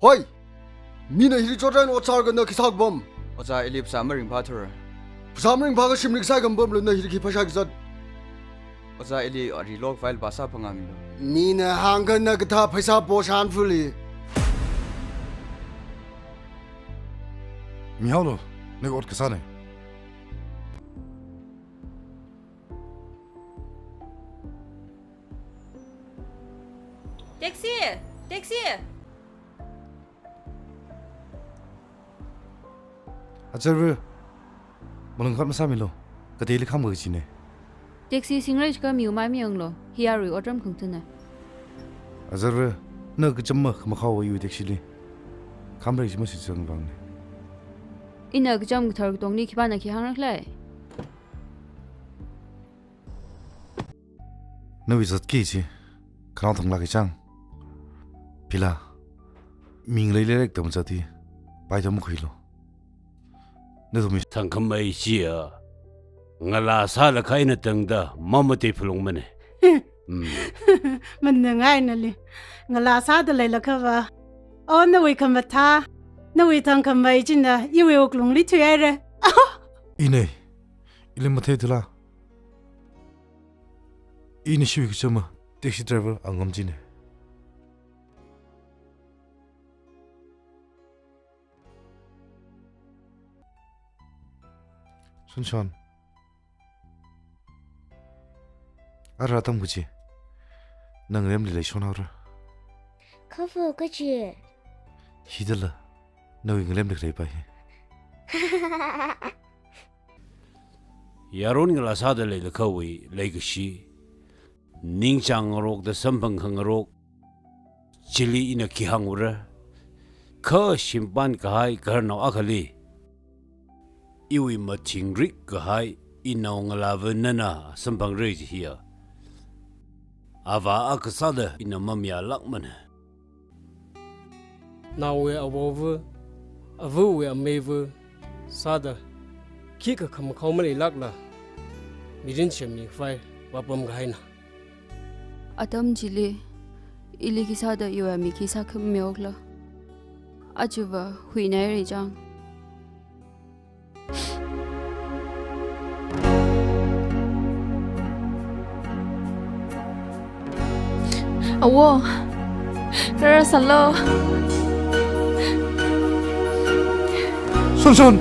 Hoi, mina hiri chotan ochar ganda kisak bom. Oza elip samaring patur. Samaring baga shimrik sai gambom lo na hiri ki pasha gizat. Oza eli relog file basa pangami lo. Mina hangan na kita paisa poshan fuli. Mihalo, nek ot kesane. Taxi. Ajar Malungkat masa milo. Kadeli kam gak sini. Taxi singraj ka miu mai miang lo. Hiari odram khung tuna. Ajar nak jemma kau ayu taxi li. Kam rai cuma sisang bang. Ina jam thar tong ni khibana ki hang raklai. Nawi zat ki si. Kau thong lagi chang. Pila. Ming lei lek tam jati. Pai tam khuilo. Tangkhul Feature ngala sala kaina tangda mamati phulung mane man ngai na li ngala sa da lai la kha ba on na we kam tha na we Tangkhul Feature na yi we ok lung li thue re Ine ile mathe thula Ine shiwi kchama taxi driver angam jine Sunshine Ara tam guchi nang rem li shona ra Khafu kachi Hidala nawi nglem de pai Yaron ngala sada le lakawi legacy ningchang rok da sampang khang rok chili ina ki hangura kha simpan kai garno akhali Iwi mating rik kahai inaw ngalawa nana sampang rei hiya. Ava akasada ina mamya lakmana. Now we are over, we are mave, sada, kika come commonly lakla. Midin chimney fire, wapam gaina. Atam jili ili kisada yuwa mi kisa khum meokla. Ajuwa hui nai ri jang. Awo, rara salo. Sunshine